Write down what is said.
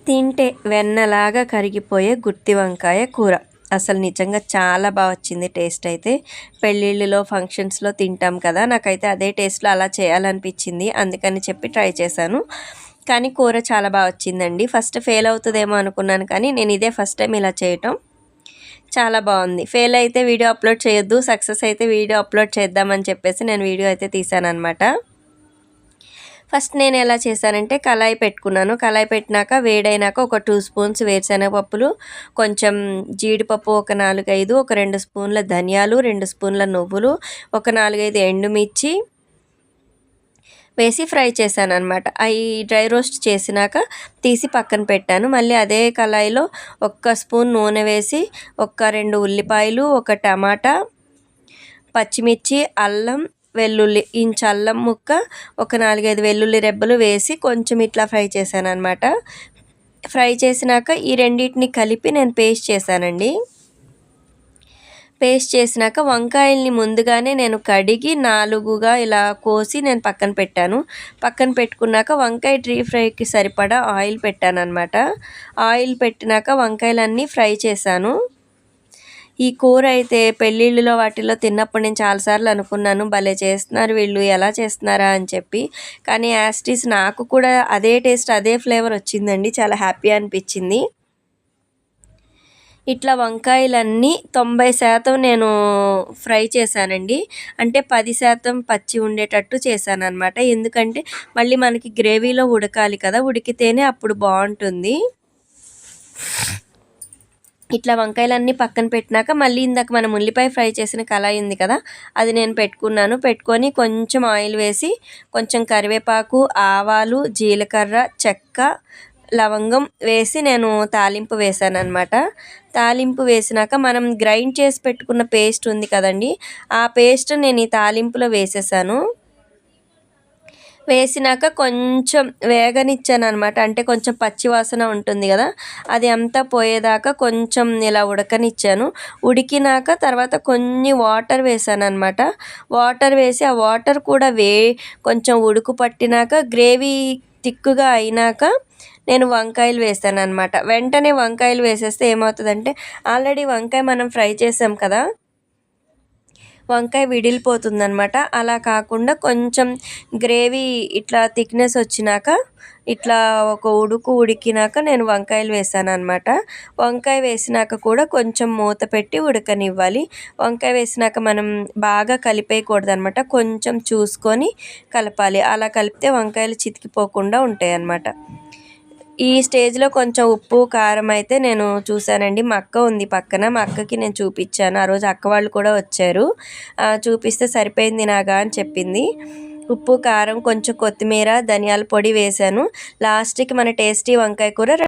తింటే వెన్నలాగా కరిగిపోయే గుత్తి వంకాయ కూర. అసలు నిజంగా చాలా బాగా వచ్చింది టేస్ట్ అయితే. పెళ్ళిళ్ళలో ఫంక్షన్స్లో తింటాం కదా, నాకైతే అదే టేస్ట్లో అలా చేయాలనిపించింది, అందుకని చెప్పి ట్రై చేశాను. కానీ కూర చాలా బాగా వచ్చిందండి. ఫస్ట్ ఫెయిల్ అవుతుందేమో అనుకున్నాను, కానీ నేను ఇదే ఫస్ట్ టైం ఇలా చేయటం. చాలా బాగుంది. ఫెయిల్ అయితే వీడియో అప్లోడ్ చేయొద్దు, సక్సెస్ అయితే వీడియో అప్లోడ్ చేద్దామని చెప్పేసి నేను వీడియో అయితే తీసాను అనమాట. ఫస్ట్ నేను ఎలా చేశానంటే కళాయి పెట్టుకున్నాను. కళాయి పెట్టినాక వేడైనాక ఒక 2 స్పూన్స్ వేరుశనగపప్పులు, కొంచెం జీడిపప్పు ఒక 4, 5, ఒక 2 స్పూన్ల ధనియాలు, 2 స్పూన్ల నువ్వులు, ఒక 4, 5 ఎండుమిర్చి వేసి ఫ్రై చేశాను అనమాట. అవి డ్రై రోస్ట్ చేసినాక తీసి పక్కన పెట్టాను. మళ్ళీ అదే కళాయిలో 1 స్పూన్ నూనె వేసి, ఒక 2 ఉల్లిపాయలు, ఒక టమాటా, పచ్చిమిర్చి, అల్లం, వెల్లుల్లి, ఇంచు అల్లం ముక్క, ఒక 4, 5 వెల్లుల్లి రెబ్బలు వేసి కొంచెం ఇట్లా ఫ్రై చేశాను అనమాట. ఫ్రై చేసినాక ఈ రెండింటిని కలిపి నేను పేస్ట్ చేశానండి. పేస్ట్ చేసినాక వంకాయల్ని ముందుగానే నేను కడిగి 4గా ఇలా కోసి నేను పక్కన పెట్టాను. పక్కన పెట్టుకున్నాక వంకాయ డీప్ ఫ్రైకి సరిపడా ఆయిల్ పెట్టాను అనమాట. ఆయిల్ పెట్టినాక వంకాయలన్నీ ఫ్రై చేశాను. ఈ కూర అయితే పెళ్ళిళ్ళలో వాటిల్లో తిన్నప్పుడు నేను చాలాసార్లు అనుకున్నాను, భలే చేస్తున్నారు వీళ్ళు, ఎలా చేస్తున్నారా అని చెప్పి. కానీ యాజ్ ఇట్ ఈజ్ నాకు కూడా అదే టేస్ట్, అదే ఫ్లేవర్ వచ్చిందండి. చాలా హ్యాపీ అనిపించింది. ఇట్లా వంకాయలన్నీ 90% నేను ఫ్రై చేశానండి. అంటే 10% పచ్చి ఉండేటట్టు చేశాను అనమాట. ఎందుకంటే మళ్ళీ మనకి గ్రేవీలో ఉడకాలి కదా, ఉడికితేనే అప్పుడు బాగుంటుంది. ఇట్లా వంకాయలన్నీ పక్కన పెట్టినాక మళ్ళీ ఇందాక మనం ఉల్లిపాయ ఫ్రై చేసిన కళాయి ఉంది కదా, అది నేను పెట్టుకున్నాను. పెట్టుకొని కొంచెం ఆయిల్ వేసి, కొంచెం కరివేపాకు, ఆవాలు, జీలకర్ర, చెక్క, లవంగం వేసి నేను తాలింపు వేసాను అనమాట. తాలింపు వేసినాక మనం గ్రైండ్ చేసి పెట్టుకున్న పేస్ట్ ఉంది కదండి, ఆ పేస్ట్ నేను ఈ తాలింపులో వేసేసాను. వేసినాక కొంచెం వేగనిచ్చాను అనమాట. అంటే కొంచెం పచ్చివాసన ఉంటుంది కదా, అది అంతా పోయేదాకా కొంచెం ఇలా ఉడకనిచ్చాను. ఉడికినాక తర్వాత కొన్ని వాటర్ వేసాను అనమాట. వాటర్ వేసి ఆ వాటర్ కూడా కొంచెం ఉడుకు పట్టినాక గ్రేవీ తిక్కుగా అయినాక నేను వంకాయలు వేసాను అనమాట. వెంటనే వంకాయలు వేసేస్తే ఏమవుతుందంటే, ఆల్రెడీ వంకాయ మనం ఫ్రై చేసాం కదా, వంకాయ విడిలిపోతుందనమాట. అలా కాకుండా కొంచెం గ్రేవీ ఇట్లా థిక్నెస్ వచ్చినాక, ఇట్లా ఒక ఉడికినాక నేను వంకాయలు వేసాను అనమాట. వంకాయ వేసినాక కూడా కొంచెం మూత పెట్టి ఉడకనివ్వాలి. వంకాయ వేసినాక మనం బాగా కలిపేయకూడదు అనమాట, కొంచెం చూసుకొని కలపాలి. అలా కలిపితే వంకాయలు చితికిపోకుండా ఉంటాయి అన్నమాట. ఈ స్టేజ్లో కొంచెం ఉప్పు, కారం అయితే నేను చూశానండి. మా అక్క ఉంది పక్కన, మా అక్కకి నేను చూపించాను. ఆ రోజు అక్క వాళ్ళు కూడా వచ్చారు. చూపిస్తే సరిపోయింది నాగా అని చెప్పింది. ఉప్పు, కారం, కొంచెం కొత్తిమీర, ధనియాల పొడి వేశాను. లాస్ట్కి మన టేస్టీ వంకాయ కూర